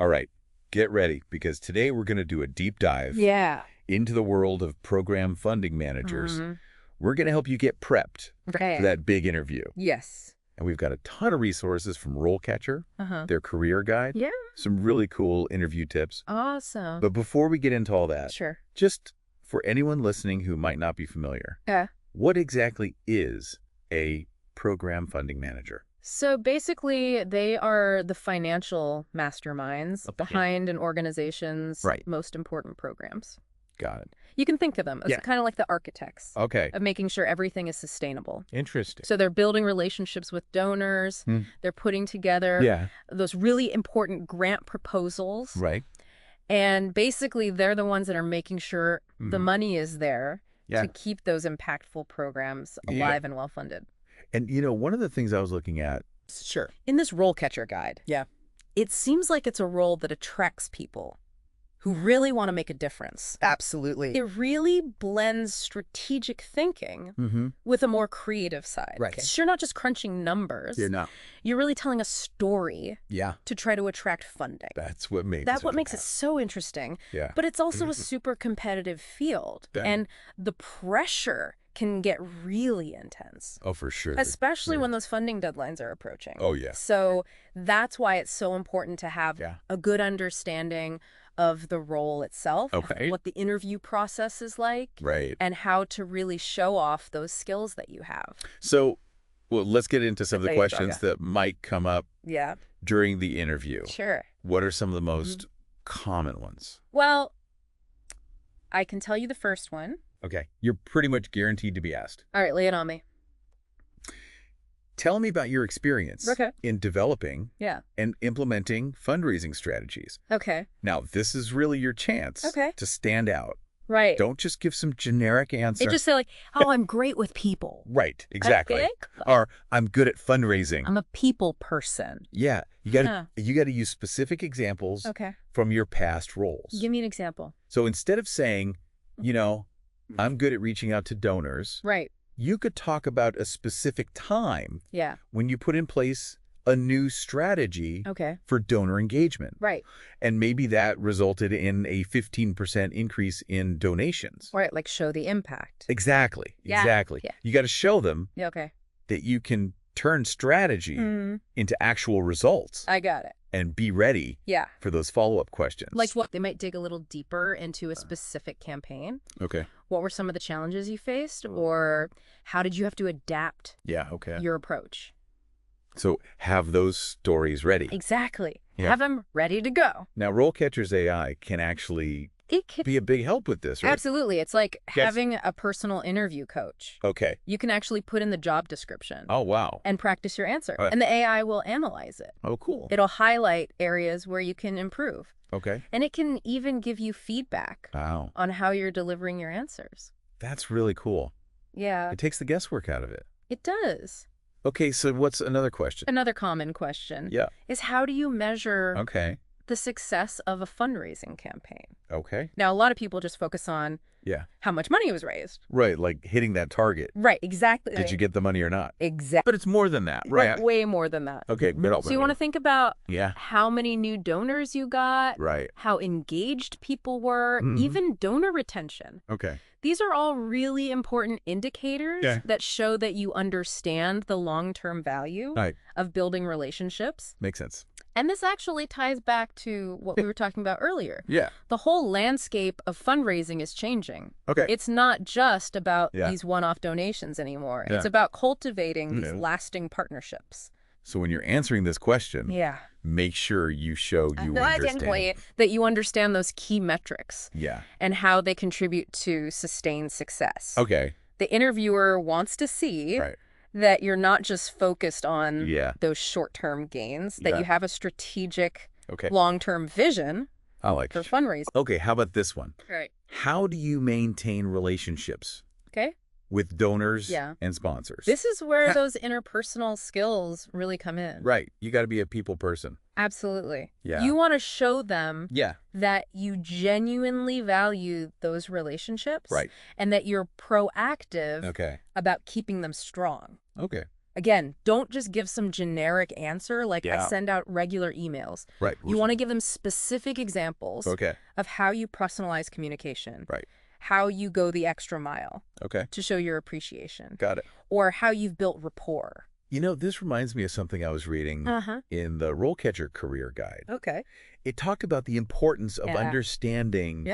All right, get ready, because today we're going to do a deep dive into the world of program funding managers. We're going to help you get prepped for that big interview. Yes. And we've got a ton of resources from RoleCatcher, their career guide, some really cool interview tips. Awesome. But before we get into all that, Sure. just for anyone listening who might not be familiar, what exactly is a program funding manager? So basically, they are the financial masterminds behind an organization's most important programs. Got it. You can think of them as kind of like the architects of making sure everything is sustainable. Interesting. So they're building relationships with donors. They're putting together those really important grant proposals. Right. And basically, they're the ones that are making sure the money is there to keep those impactful programs alive and well-funded. And, you know, one of the things I was looking at. Sure. In this RoleCatcher guide, it seems like it's a role that attracts people who really want to make a difference. Absolutely. It really blends strategic thinking with a more creative side. Right. 'Cause you're not just crunching numbers. You're not. You're really telling a story to try to attract funding. That's what makes it so interesting. Yeah. But it's also a super competitive field. And the pressure can get really intense. Oh, for sure. Especially when those funding deadlines are approaching. Oh, yeah. So that's why it's so important to have a good understanding of the role itself, what the interview process is like, and how to really show off those skills that you have. So, well, let's get into some of the questions that might come up during the interview. Sure. What are some of the most common ones? Well, I can tell you the first one. Okay. You're pretty much guaranteed to be asked. All right, lay it on me. Tell me about your experience in developing and implementing fundraising strategies. Okay. Now, this is really your chance to stand out. Right. Don't just give some generic answer. They just say like, oh, I'm great with people. Right, exactly. Okay. Or I'm good at fundraising. I'm a people person. Yeah, you got to use specific examples from your past roles. Give me an example. So instead of saying, you know, I'm good at reaching out to donors. Right. You could talk about a specific time when you put in place a new strategy for donor engagement. Right. And maybe that resulted in a 15% increase in donations. Right, like show the impact. Exactly. Yeah. Exactly. Yeah. You got to show them that you can turn strategy into actual results. I got it. And be ready for those follow-up questions. Like what? They might dig a little deeper into a specific campaign. Okay. What were some of the challenges you faced? Or how did you have to adapt your approach? So have those stories ready. Exactly. Have them ready to go. Now, RoleCatcher's AI can actually be a big help with this, right? Absolutely. It's like having a personal interview coach. Okay. You can actually put in the job description. Oh, wow. And practice your answer. And the AI will analyze it. Oh, cool. It'll highlight areas where you can improve. Okay. And it can even give you feedback on how you're delivering your answers. That's really cool. Yeah. It takes the guesswork out of it. It does. Okay, so what's another question? Another common question is how do you measure the success of a fundraising campaign? Okay. Now, a lot of people just focus on how much money was raised. Right, like hitting that target. Right, exactly. Did you get the money or not? Exactly. But it's more than that, right? Way more than that. Okay. So you want to think about how many new donors you got, how engaged people were, even donor retention. Okay. These are all really important indicators that show that you understand the long-term value of building relationships. Makes sense. And this actually ties back to what we were talking about earlier. Yeah. The whole landscape of fundraising is changing. Okay. It's not just about these one-off donations anymore. It's about cultivating these lasting partnerships. So when you're answering this question, make sure you show you understand. That you understand those key metrics. Yeah. And how they contribute to sustained success. Okay. The interviewer wants to see that you're not just focused on those short-term gains, that you have a strategic long-term vision for fundraising. Okay, how about this one? Right. How do you maintain relationships with donors and sponsors? This is where those interpersonal skills really come in. Right. You got to be a people person. Absolutely. Yeah. You want to show them that you genuinely value those relationships and that you're proactive about keeping them strong. Okay. Again, don't just give some generic answer like I send out regular emails. Right. You want to give them specific examples of how you personalize communication. Right. How you go the extra mile to show your appreciation. Got it. Or how you've built rapport. You know, this reminds me of something I was reading in the RoleCatcher Career Guide. Okay. It talked about the importance of understanding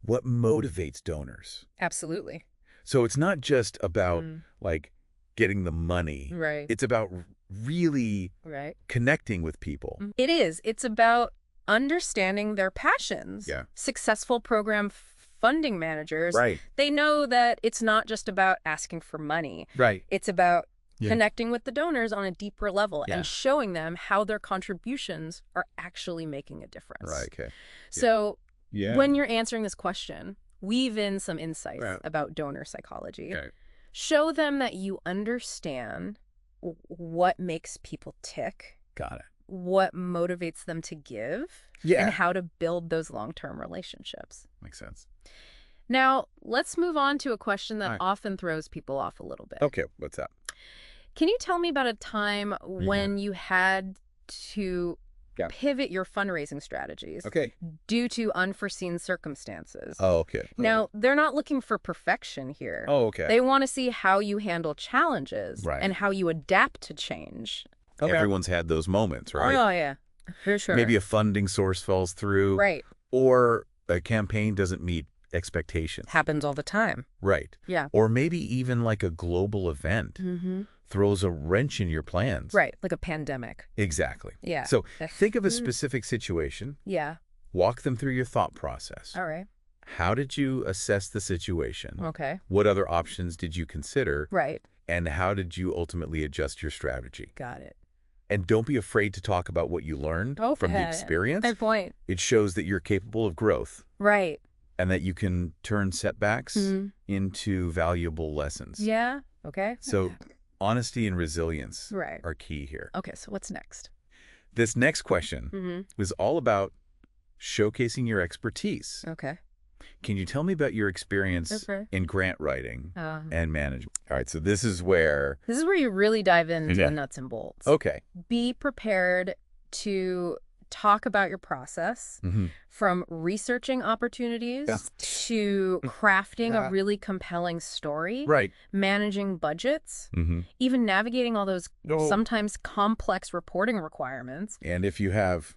what motivates donors. Absolutely. So it's not just about, like, getting the money. Right. It's about really connecting with people. It is. It's about understanding their passions. Yeah. Successful program funding managers, they know that it's not just about asking for money. Right. It's about connecting with the donors on a deeper level and showing them how their contributions are actually making a difference. Right. Okay. So when you're answering this question, weave in some insights about donor psychology. Okay. Show them that you understand what makes people tick. Got it. What motivates them to give. And how to build those long-term relationships. Makes sense. Now, let's move on to a question that often throws people off a little bit. Okay, what's that? Can you tell me about a time when you had to pivot your fundraising strategies due to unforeseen circumstances? Oh, okay. Now, they're not looking for perfection here. Oh, okay. They want to see how you handle challenges and how you adapt to change. Okay. Everyone's had those moments, right? Oh, yeah. For sure. Maybe a funding source falls through. Right. Or a campaign doesn't meet expectations. Happens all the time. Right. Yeah. Or maybe even like a global event throws a wrench in your plans. Right. Like a pandemic. Exactly. Yeah. So think of a specific situation. Yeah. Walk them through your thought process. All right. How did you assess the situation? Okay. What other options did you consider? Right. And how did you ultimately adjust your strategy? Got it. And don't be afraid to talk about what you learned from the experience. Good point. It shows that you're capable of growth. Right. And that you can turn setbacks into valuable lessons. Yeah. Okay. So honesty and resilience are key here. Okay. So what's next? This next question was all about showcasing your expertise. Okay. Can you tell me about your experience in grant writing and management? All right, so this is where you really dive into the nuts and bolts. Okay. Be prepared to talk about your process from researching opportunities to crafting a really compelling story, managing budgets, even navigating all those sometimes complex reporting requirements. And if you have...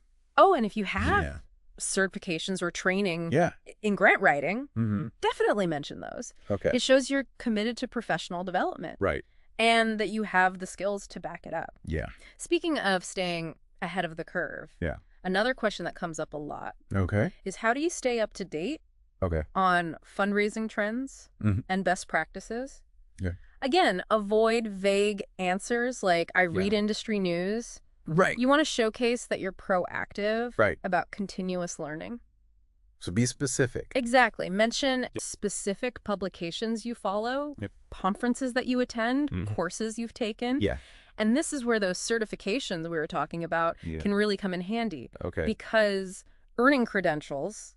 certifications or training in grant writing, definitely mention those. Okay. It shows you're committed to professional development. Right. And that you have the skills to back it up. Yeah. Speaking of staying ahead of the curve, another question that comes up a lot is how do you stay up to date on fundraising trends and best practices? Yeah. Again, avoid vague answers like I read industry news. Right. You want to showcase that you're proactive about continuous learning. So be specific. Exactly. Mention specific publications you follow, conferences that you attend, courses you've taken. Yeah. And this is where those certifications we were talking about can really come in handy. Okay. Because earning credentials,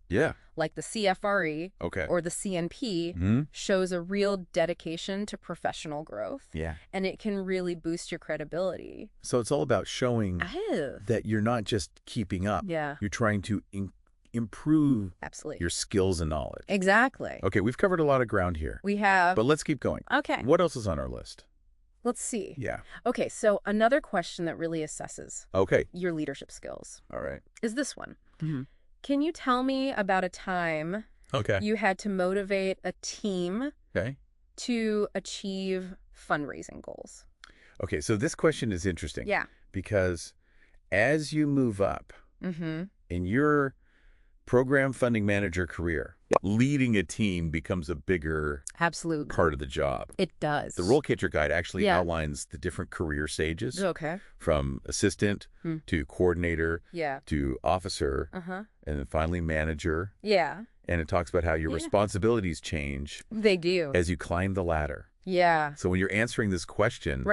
like the CFRE or the CNP, shows a real dedication to professional growth. Yeah. And it can really boost your credibility. So it's all about showing that you're not just keeping up. Yeah. You're trying to improve your skills and knowledge. Exactly. Okay, we've covered a lot of ground here. We have. But let's keep going. Okay. What else is on our list? Let's see. Yeah. Okay, so another question that really assesses your leadership skills. All right. Is this one. Can you tell me about a time you had to motivate a team to achieve fundraising goals? Okay, so this question is interesting. Yeah. Because as you move up in your program funding manager career, leading a team becomes a bigger part of the job. It does. The RoleCatcher Guide actually outlines the different career stages. From assistant to coordinator to officer and then finally manager. Yeah. And it talks about how your responsibilities change. They do. As you climb the ladder. Yeah. So when you're answering this question,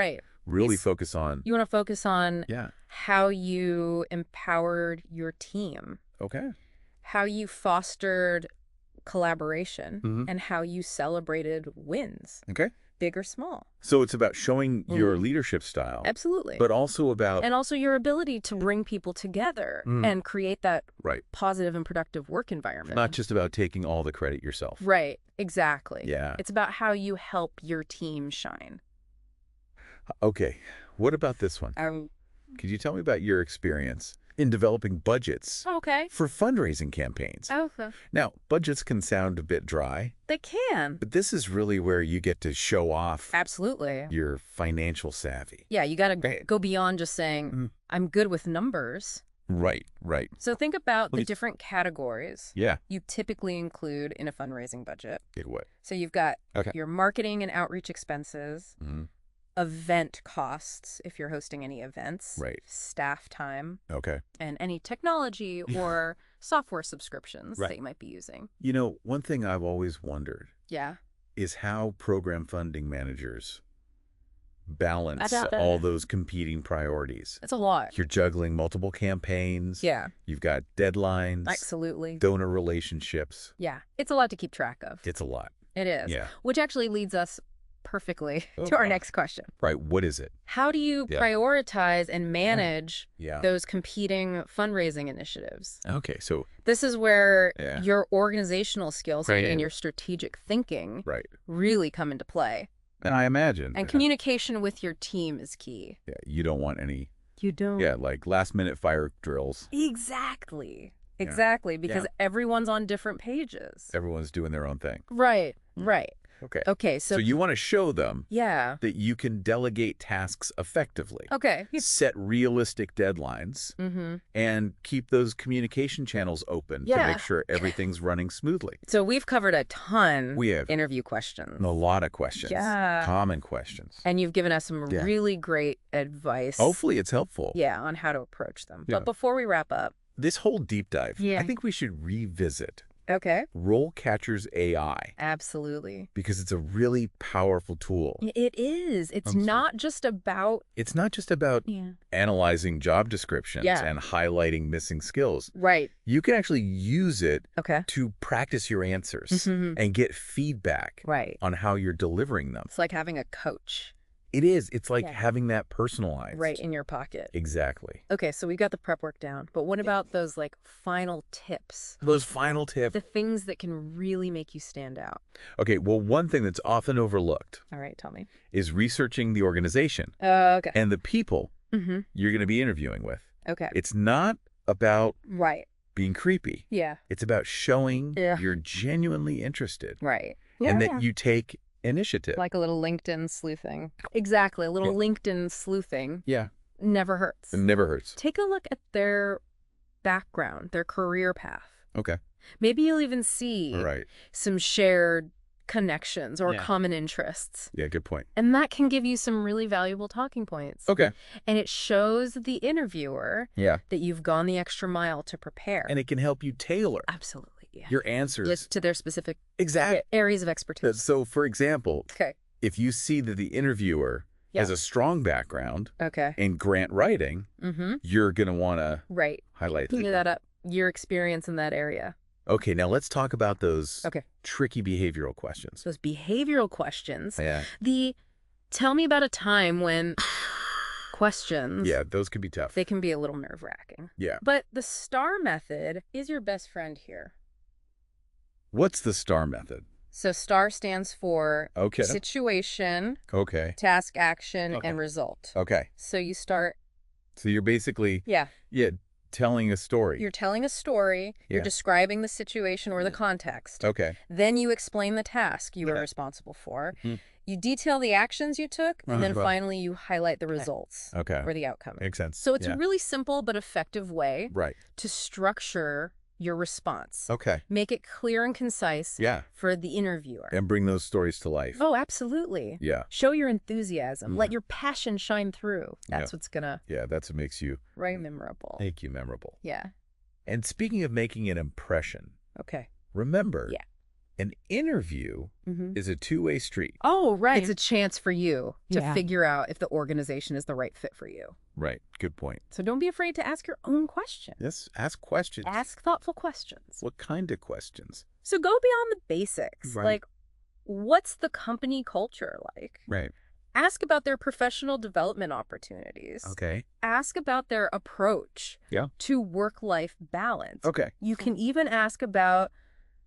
really focus on... You want to focus on how you empowered your team. Okay. How you fostered collaboration and how you celebrated wins. Okay. big or small. So it's about showing your leadership style. Absolutely. But also about... And also your ability to bring people together and create that positive and productive work environment. Not just about taking all the credit yourself. Right. Exactly. Yeah. It's about how you help your team shine. Okay. What about this one? Could you tell me about your experience in developing budgets for fundraising campaigns? Okay. Now, budgets can sound a bit dry. They can. But this is really where you get to show off your financial savvy. Yeah, you got to go beyond just saying, I'm good with numbers. Right, right. So think about the different categories you typically include in a fundraising budget. What? So you've got your marketing and outreach expenses, event costs, if you're hosting any events, staff time, and any technology or software subscriptions that you might be using. You know, one thing I've always wondered is how program funding managers balance all those competing priorities. It's a lot. You're juggling multiple campaigns. Yeah. You've got deadlines. Absolutely. Donor relationships. Yeah. It's a lot to keep track of. It's a lot. It is. Yeah. Which actually leads us perfectly to our next question. Right. What is it? How do you prioritize and manage those competing fundraising initiatives? Okay. So this is where your organizational skills and your strategic thinking really come into play. And I imagine. And communication with your team is key. Yeah. You don't want any... You don't. Yeah, like last-minute fire drills. Exactly. Exactly. Because everyone's on different pages. Everyone's doing their own thing. Right. Right. Okay. Okay. So you want to show them that you can delegate tasks effectively. Okay. Set realistic deadlines and keep those communication channels open to make sure everything's running smoothly. So we've covered a ton of interview questions. A lot of questions. Yeah. Common questions. And you've given us some really great advice. Hopefully it's helpful. Yeah, on how to approach them. But before we wrap up. This whole deep dive, I think we should revisit RoleCatcher's AI. Absolutely. Because it's a really powerful tool. It is. It's not just about... It's not just about analyzing job descriptions and highlighting missing skills. Right. You can actually use it to practice your answers and get feedback on how you're delivering them. It's like having a coach. It is. It's like having that personalized. Right in your pocket. Exactly. Okay, so we got the prep work down. But what about those like final tips? Those final tips. The things that can really make you stand out. Okay, well, one thing that's often overlooked. All right, tell me. Is researching the organization. And the people you're going to be interviewing with. Okay. It's not about being creepy. Yeah. It's about showing you're genuinely interested. Right. And that you take initiative. Like a little LinkedIn sleuthing. Exactly. A little LinkedIn sleuthing. Yeah. Never hurts. It never hurts. Take a look at their background, their career path. Okay. Maybe you'll even see some shared connections or common interests. Yeah, good point. And that can give you some really valuable talking points. Okay. And it shows the interviewer that you've gone the extra mile to prepare. And it can help you tailor. Absolutely. Your answers to their specific areas of expertise. So, for example, if you see that the interviewer has a strong background in grant writing, you're going to want to highlight your experience in that area. Okay, now let's talk about those tricky behavioral questions. Those behavioral questions. Yeah. Tell me about a time when questions. Yeah, those can be tough. They can be a little nerve-wracking. Yeah. But the STAR method is your best friend here. What's the STAR method? So STAR stands for situation, task, action, and result. Okay. So you start. So you're basically telling a story. You're telling a story. You're describing the situation or the context. Okay. Then you explain the task you were responsible for. You detail the actions you took, and then finally you highlight the results or the outcome. Makes sense. So it's a really simple but effective way to structure your response. Okay. Make it clear and concise for the interviewer. And bring those stories to life. Oh, absolutely. Yeah. Show your enthusiasm. Let your passion shine through. That's what's going to... Yeah, that's what makes you... memorable. Make you memorable. Yeah. And speaking of making an impression... Okay. Remember... An interview is a two-way street. Oh, right. It's a chance for you to figure out if the organization is the right fit for you. Right. Good point. So don't be afraid to ask your own questions. Yes. Ask questions. Ask thoughtful questions. What kind of questions? So go beyond the basics. Like, what's the company culture like? Right. Ask about their professional development opportunities. Okay. Ask about their approach to work-life balance. Okay. You can even ask about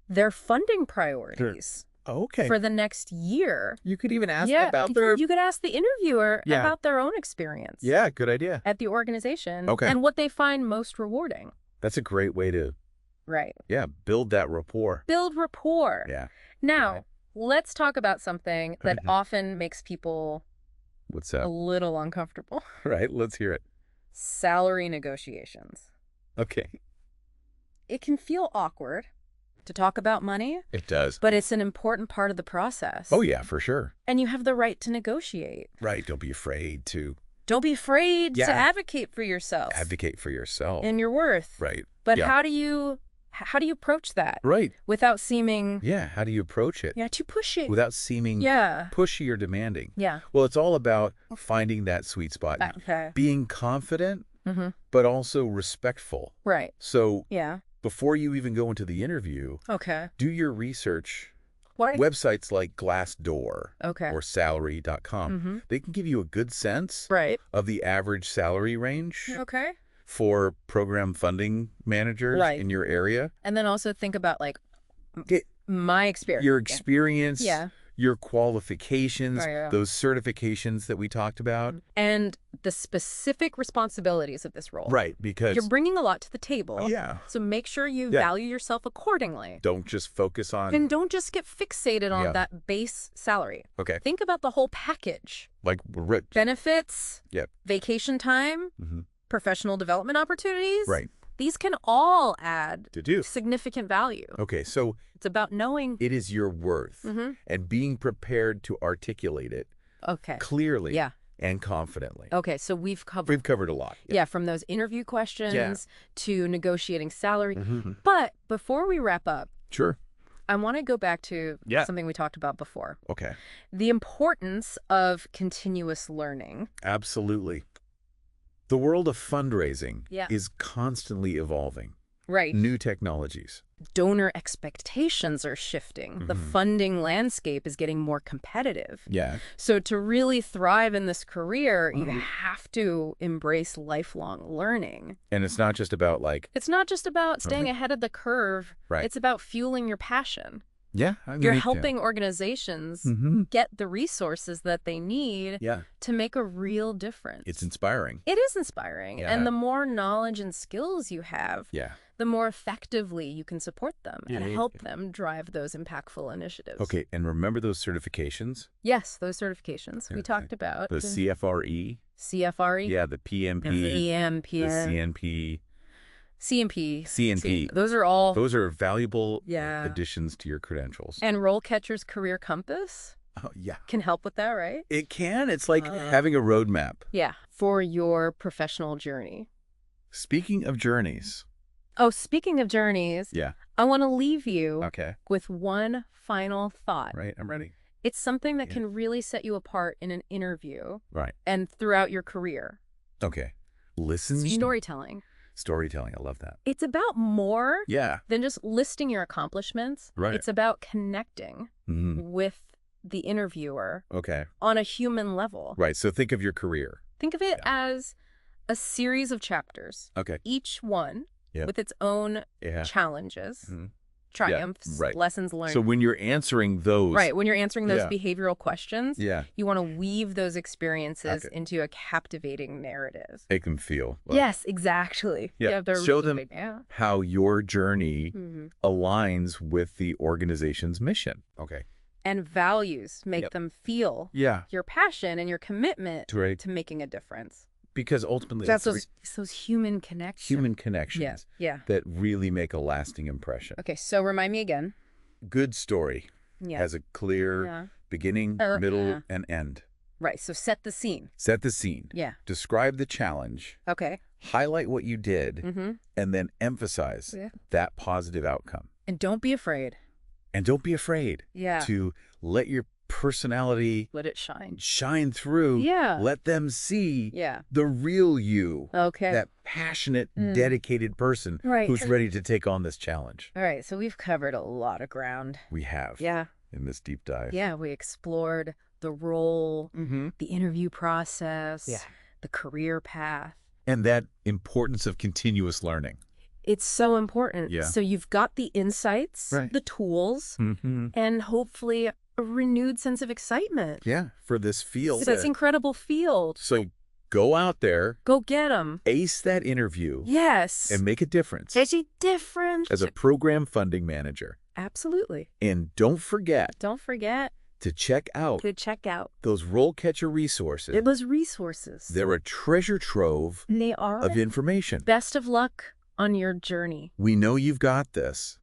their funding priorities. Okay. For the next year. You could even ask about their... You could ask the interviewer about their own experience. Yeah, good idea. At the organization. Okay. And what they find most rewarding. That's a great way to... Right. Yeah, build that rapport. Build rapport. Yeah. Now, let's talk about something that often makes people... What's that? A little uncomfortable. Right, let's hear it. Salary negotiations. Okay. It can feel awkward to talk about money. It does. But it's an important part of the process. Oh, yeah, for sure. And you have the right to negotiate. Right. Don't be afraid to... Don't be afraid to advocate for yourself. Advocate for yourself. And your worth. Right. But how do you approach that? Right. Without seeming... Yeah, how do you approach it? Yeah, to push it. Without seeming pushy or demanding. Yeah. Well, it's all about finding that sweet spot. Okay. Being confident, but also respectful. Right. So... Before you even go into the interview, do your research. Websites like Glassdoor or salary.com, they can give you a good sense of the average salary range for program funding managers in your area. And then also think about like my experience. Your experience, your qualifications, those certifications that we talked about. And the specific responsibilities of this role. Right, because... You're bringing a lot to the table. Yeah. So make sure you value yourself accordingly. Don't just focus on... And don't just get fixated on that base salary. Okay. Think about the whole package. Like benefits, vacation time, professional development opportunities. Right. These can all add significant value. Okay, so... It's about knowing... It is your worth and being prepared to articulate it clearly and confidently. Okay, so we've covered a lot. Yeah, from those interview questions to negotiating salary. But before we wrap up... Sure. I want to go back to something we talked about before. Okay. The importance of continuous learning. Absolutely. The world of fundraising is constantly evolving. Right. New technologies. Donor expectations are shifting. The funding landscape is getting more competitive. Yeah. So to really thrive in this career, you have to embrace lifelong learning. And it's not just about like... It's not just about staying ahead of the curve. Right. It's about fueling your passion. Yeah. You're helping organizations get the resources that they need to make a real difference. It's inspiring. It is inspiring. Yeah. And the more knowledge and skills you have, the more effectively you can support them and help them drive those impactful initiatives. Okay. And remember those certifications? Yes, those certifications we talked about. The CFRE? CFRE? Yeah, the PMP. The EMP. The CNP. CNP. Those are valuable additions to your credentials. And RoleCatcher's Career Compass can help with that, right? It can. It's like having a roadmap. Yeah, for your professional journey. Speaking of journeys. Oh, speaking of journeys. Yeah. I want to leave you with one final thought. Right, I'm ready. It's something that can really set you apart in an interview. Right. And throughout your career. Okay. Listen. Storytelling. Storytelling. I love that. It's about more than just listing your accomplishments. Right. It's about connecting with the interviewer on a human level. Right. So think of your career. Think of it as a series of chapters. Okay. Each one with its own challenges, triumphs, lessons learned. So when you're answering those... Right. When you're answering those behavioral questions, you want to weave those experiences Okay. into a captivating narrative. Make them feel. Well, yes, exactly. Yeah. Show them how your journey aligns with the organization's mission. Okay. And values make them feel your passion and your commitment to making a difference. Because ultimately... That's those human connections. Human connections that really make a lasting impression. Okay, so remind me again. Good story has a clear beginning, middle, and end. Right, so set the scene. Set the scene. Yeah. Describe the challenge. Okay. Highlight what you did, and then emphasize that positive outcome. And don't be afraid. And don't be afraid to let your personality... Let it shine. Shine through. Yeah. Let them see the real you. Okay. That passionate, dedicated person who's ready to take on this challenge. All right, so we've covered a lot of ground. We have. Yeah. in this deep dive. Yeah, we explored the role, the interview process, the career path. And that importance of continuous learning. It's so important. Yeah. So you've got the insights, the tools, and hopefully a renewed sense of excitement. Yeah, for this field. So this incredible field. So go out there. Go get them. Ace that interview. Yes. And make a difference. Make a difference. As a program funding manager. Absolutely. And don't forget. Don't forget. To check out those RoleCatcher resources. Those resources. They're a treasure trove they are of information. Best of luck on your journey. We know you've got this.